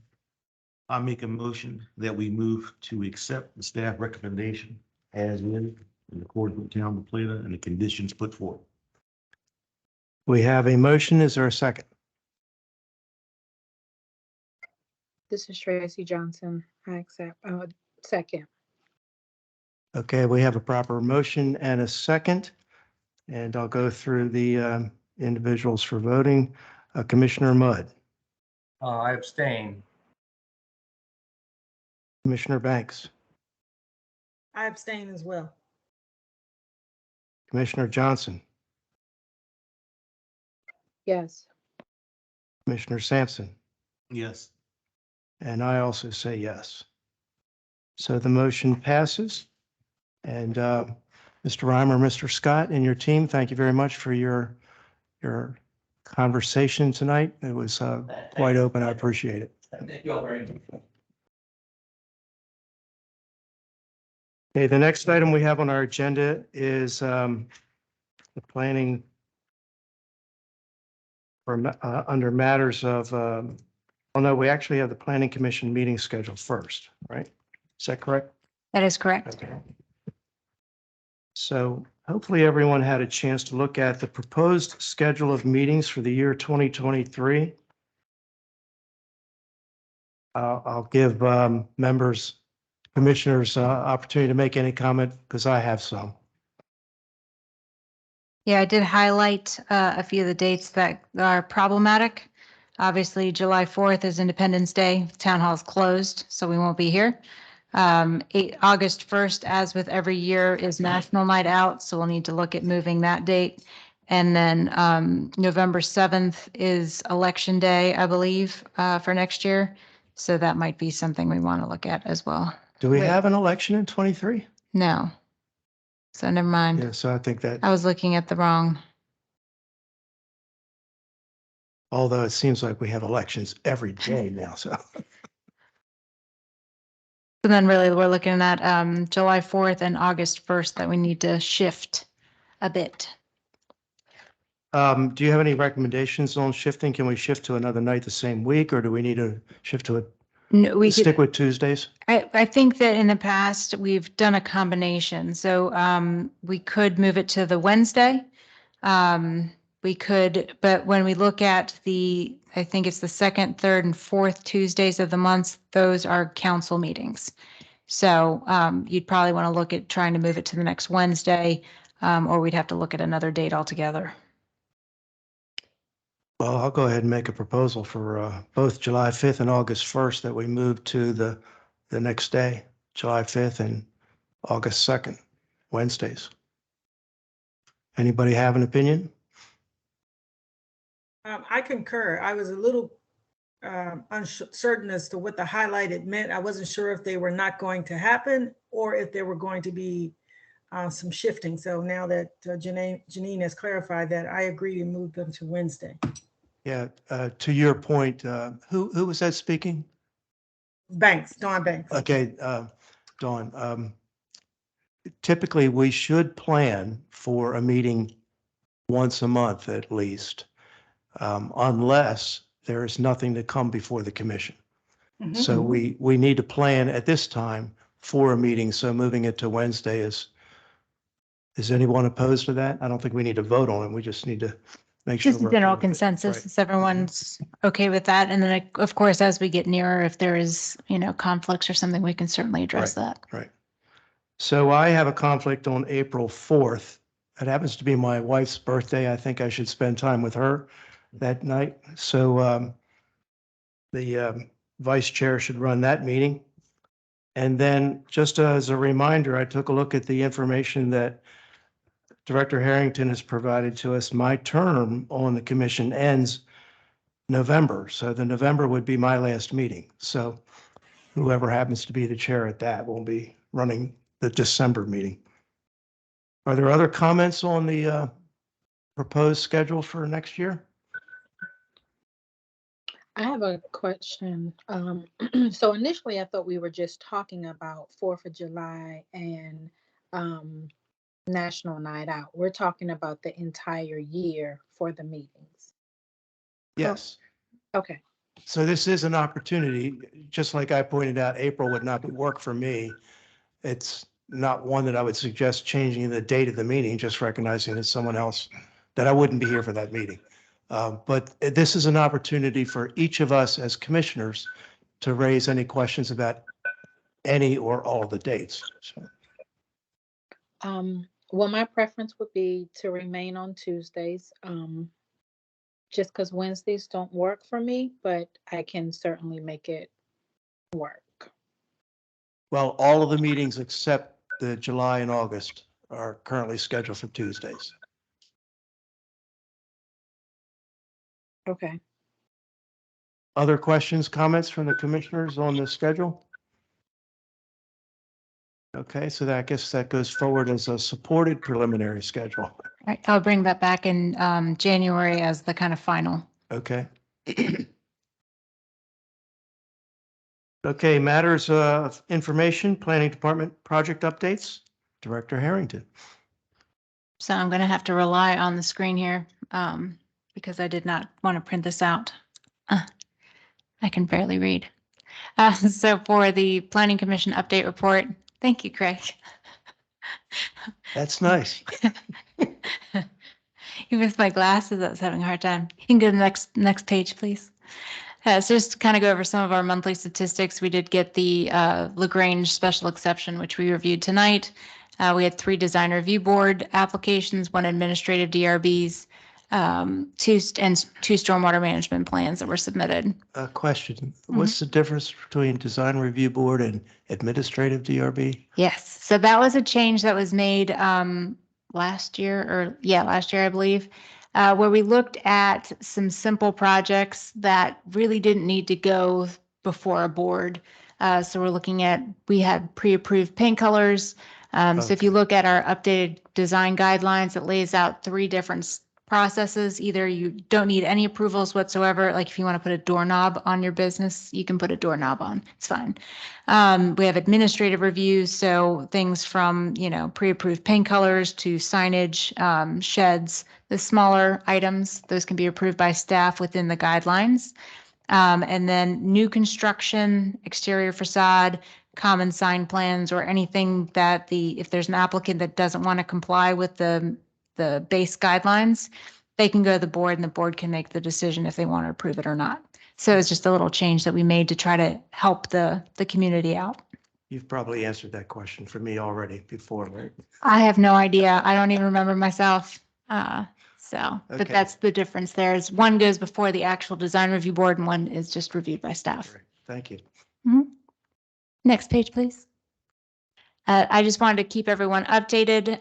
I make a motion that we move to accept the staff recommendation as in accordance with town of La Plata and the conditions put forth. We have a motion. Is there a second? This is Tracy Johnson. I accept. Second. Okay, we have a proper motion and a second. And I'll go through the individuals for voting. Commissioner Mudd, I abstain. Commissioner Banks, I abstain as well. Commissioner Johnson, Yes. Commissioner Sampson, Yes. and I also say yes. So the motion passes. And Mr. Reimer, Mr. Scott, and your team, thank you very much for your conversation tonight. It was quite open. I appreciate it. Thank you all very much. Okay, the next item we have on our agenda is the planning for, under matters of, oh no, we actually have the planning commission meeting scheduled first, right? Is that correct? That is correct. Okay. So hopefully everyone had a chance to look at the proposed schedule of meetings for the year 2023. I'll give members, commissioners, opportunity to make any comment because I have some. Yeah, I did highlight a few of the dates that are problematic. Obviously, July 4th is Independence Day. Town hall is closed, so we won't be here. August 1st, as with every year, is National Night Out, so we'll need to look at moving that date. And then November 7th is Election Day, I believe, for next year. So that might be something we want to look at as well. Do we Wait. have an election in 23? No. So never mind. Yeah, so I think that, I was looking at the wrong. although it seems like we have elections every day now, so. So then really we're looking at July 4th and August 1st that we need to shift a bit. Do you have any recommendations on shifting? Can we shift to another night the same week, or do we need to shift to No, we could, stick with Tuesdays? I think that in the past, we've done a combination. So we could move it to the Wednesday. We could, but when we look at I think it's the second, third, and fourth Tuesdays of the month, those are council meetings. So you'd probably want to look at trying to move it to the next Wednesday, or we'd have to look at another date altogether. Well, I'll go ahead and make a proposal for both July 5th and August 1st that we move to the next day, July 5th and August 2nd, Wednesdays. Anybody have an opinion? I concur. I was a little uncertain as to what the highlighted meant. I wasn't sure if they were not going to happen or if there were going to be some shifting. So now that Janine has clarified that, I agree to move them to Wednesday. Yeah, to your point, who was that speaking? Banks, Dawn Banks. Okay, Dawn, typically we should plan for a meeting once a month at least, unless there is nothing to come before the commission. Mhm. So we need to plan at this time for a meeting. So moving it to Wednesday is anyone opposed to that? I don't think we need to vote on it. We just need to make sure. Just a we're general okay with it. consensus, Right. if everyone's okay with that. And then, of course, as we get nearer, if there is, conflicts or something, we can certainly address that. Right. So I have a conflict on April 4th. It happens to be my wife's birthday. I think I should spend time with her that night. So the vice chair should run that meeting. And then just as a reminder, I took a look at the information that Director Harrington has provided to us. My term on the commission ends November. So the November would be my last meeting. So whoever happens to be the chair at that will be running the December meeting. Are there other comments on the proposed schedule for next year? I have a question. So initially I thought we were just talking about 4th of July and National Night Out. We're talking about the entire year for the meetings. Yes. Okay. So this is an opportunity, just like I pointed out, April would not work for me. It's not one that I would suggest changing the date of the meeting, just recognizing that someone else, that I wouldn't be here for that meeting. But this is an opportunity for each of us as commissioners to raise any questions about any or all the dates. So, Well, my preference would be to remain on Tuesdays, just because Wednesdays don't work for me, but I can certainly make it work. Well, all of the meetings except the July and August are currently scheduled for Tuesdays. Okay. Other questions, comments from the commissioners on the schedule? Okay, so that, I guess that goes forward as a supported preliminary schedule. All right, I'll bring that back in January as the kind of final. Okay. Okay, matters of information, planning department project updates, Director Harrington. So I'm going to have to rely on the screen here because I did not want to print this out. I can barely read. So for the Planning Commission update report, thank you, Craig. That's nice. Even with my glasses, I was having a hard time. You can go to the next page, please. So just to kind of go over some of our monthly statistics, we did get the LaGrange special exception, which we reviewed tonight. We had 3 design review board applications, 1 administrative DRBs, 2 stormwater management plans that were submitted. Question, what's the difference between design review board and administrative DRB? Yes, so that was a change that was made last year, I believe, where we looked at some simple projects that really didn't need to go before a board. So we're looking at, we had pre-approved paint colors. So if you look at our updated design guidelines, it lays out 3 different processes. Either you don't need any approvals whatsoever. Like if you want to put a doorknob on your business, you can put a doorknob on. It's fine. We have administrative reviews. So things from, pre-approved paint colors to signage, sheds, the smaller items, those can be approved by staff within the guidelines. And then new construction, exterior facade, common sign plans, or anything that if there's an applicant that doesn't want to comply with the base guidelines, they can go to the board and the board can make the decision if they want to approve it or not. So it's just a little change that we made to try to help the community out. You've probably answered that question for me already before, right? I have no idea. I don't even remember myself. But Okay. that's the difference there is one goes before the actual design review board and one is just reviewed by staff. Great. Thank you. Next page, please. I just wanted to keep everyone updated.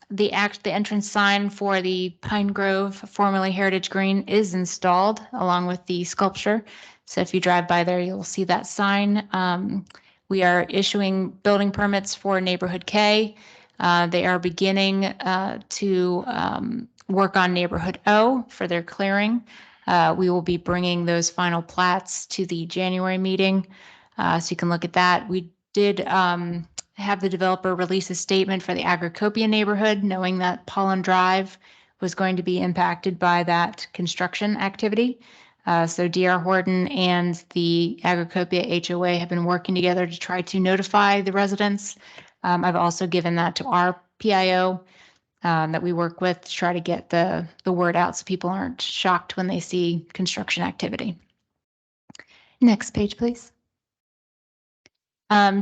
The entrance sign for the Pine Grove, formerly Heritage Green, is installed along with the sculpture. So if you drive by there, you'll see that sign. We are issuing building permits for Neighborhood K. They are beginning to work on Neighborhood O for their clearing. We will be bringing those final plats to the January meeting. So you can look at that. We did have the developer release a statement for the Agricopia neighborhood, knowing that Pollen Drive was going to be impacted by that construction activity. So DR Horton and the Agricopia HOA have been working together to try to notify the residents. I've also given that to our PIO that we work with to try to get the word out so people aren't shocked when they see construction activity. Next page, please.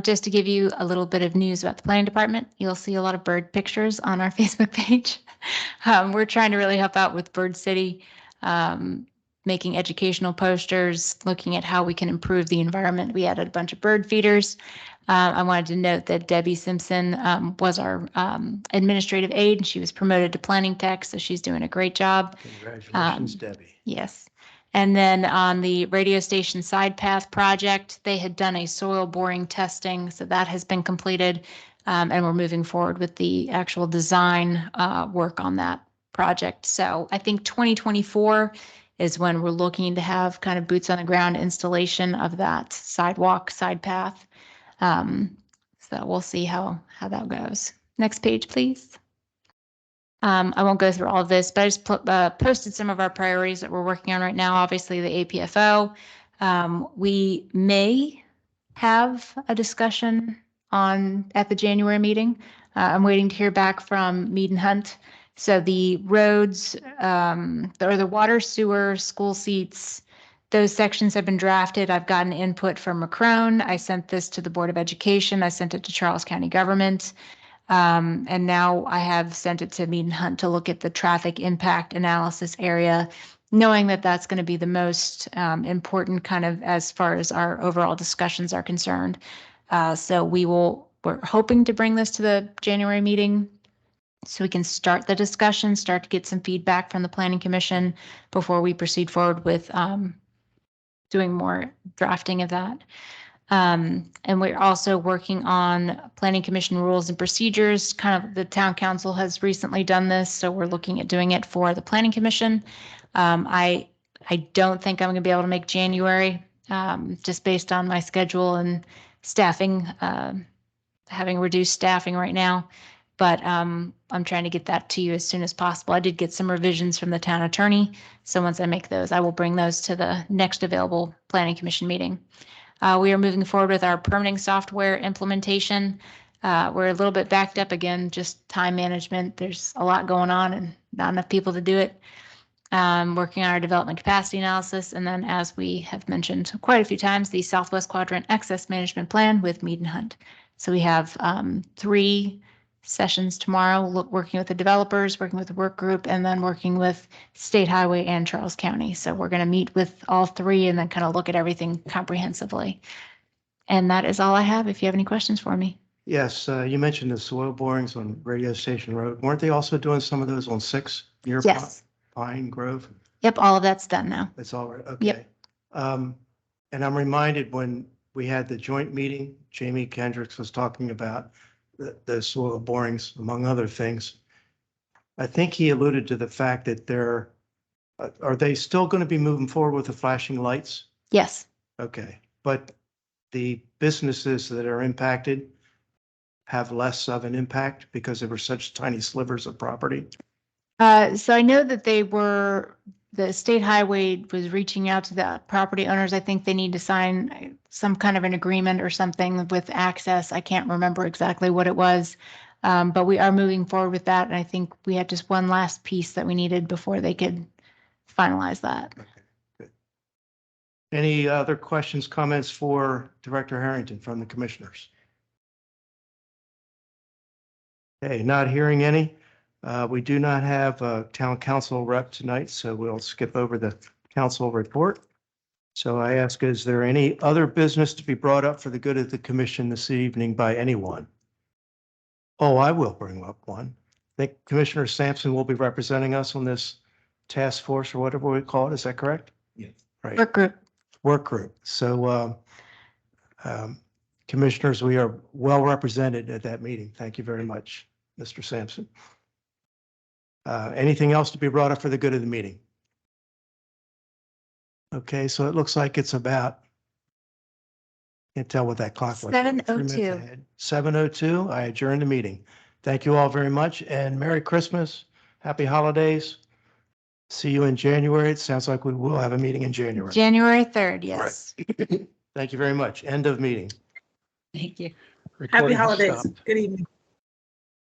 Just to give you a little bit of news about the planning department, you'll see a lot of bird pictures on our Facebook page. We're trying to really help out with Bird City, making educational posters, looking at how we can improve the environment. We added a bunch of bird feeders. I wanted to note that Debbie Simpson was our administrative aide, and she was promoted to planning tech, so she's doing a great job. Congratulations, Debbie. Yes. And then on the radio station side path project, they had done a soil boring testing, so that has been completed. And we're moving forward with the actual design work on that project. So I think 2024 is when we're looking to have kind of boots on the ground installation of that sidewalk, side path. So we'll see how that goes. Next page, please. I won't go through all of this, but I just posted some of our priorities that we're working on right now. Obviously, the APFO. We may have a discussion at the January meeting. I'm waiting to hear back from Mead and Hunt. So the roads, or the water, sewer, school seats, those sections have been drafted. I've gotten input from Macron. I sent this to the Board of Education. I sent it to Charles County Government. And now I have sent it to Mead and Hunt to look at the traffic impact analysis area, knowing that that's going to be the most important kind of as far as our overall discussions are concerned. So we're hoping to bring this to the January meeting so we can start the discussion, start to get some feedback from the Planning Commission before we proceed forward with doing more drafting of that. And we're also working on Planning Commission rules and procedures. Kind of the town council has recently done this, so we're looking at doing it for the Planning Commission. I don't think I'm going to be able to make January, just based on my schedule and staffing, having reduced staffing right now. But I'm trying to get that to you as soon as possible. I did get some revisions from the town attorney, so once I make those, I will bring those to the next available Planning Commission meeting. We are moving forward with our permitting software implementation. We're a little bit backed up again, just time management. There's a lot going on and not enough people to do it. Working on our development capacity analysis. And then, as we have mentioned quite a few times, the Southwest Quadrant Access Management Plan with Mead and Hunt. So we have 3 sessions tomorrow, working with the developers, working with the work group, and then working with State Highway and Charles County. So we're going to meet with all 3 and then kind of look at everything comprehensively. And that is all I have. If you have any questions for me. Yes, you mentioned the soil borings on Radio Station Road. Weren't they also doing some of those on 6 near Yes. Pine Grove? Yep, all of that's done now. That's all right, okay. Yep. And I'm reminded when we had the joint meeting, Jamie Kendricks was talking about the soil borings, among other things. I think he alluded to the fact that are they still going to be moving forward with the flashing lights? Yes. Okay, but the businesses that are impacted have less of an impact because they were such tiny slivers of property? So I know that the state highway was reaching out to the property owners. I think they need to sign some kind of an agreement or something with access. I can't remember exactly what it was. But we are moving forward with that. And I think we had just one last piece that we needed before they could finalize that. Okay, good. Any other questions, comments for Director Harrington from the commissioners? Okay, not hearing any. We do not have a town council rep tonight, so we'll skip over the council report. So I ask, is there any other business to be brought up for the good of the commission this evening by anyone? Oh, I will bring up one. I think Commissioner Sampson will be representing us on this task force or whatever we call it. Is that correct? Yes. Right. Work group. Work group. So commissioners, we are well represented at that meeting. Thank you very much, Mr. Sampson. Anything else to be brought up for the good of the meeting? Okay, so it looks like it's about, can't tell what that clock was. 7:02. 7:02. I adjourn the meeting. Thank you all very much and Merry Christmas. Happy holidays. See you in January. It sounds like we will have a meeting in January. January 3rd. Yes. Thank you very much. End of meeting. Thank you. Happy holidays. Good evening.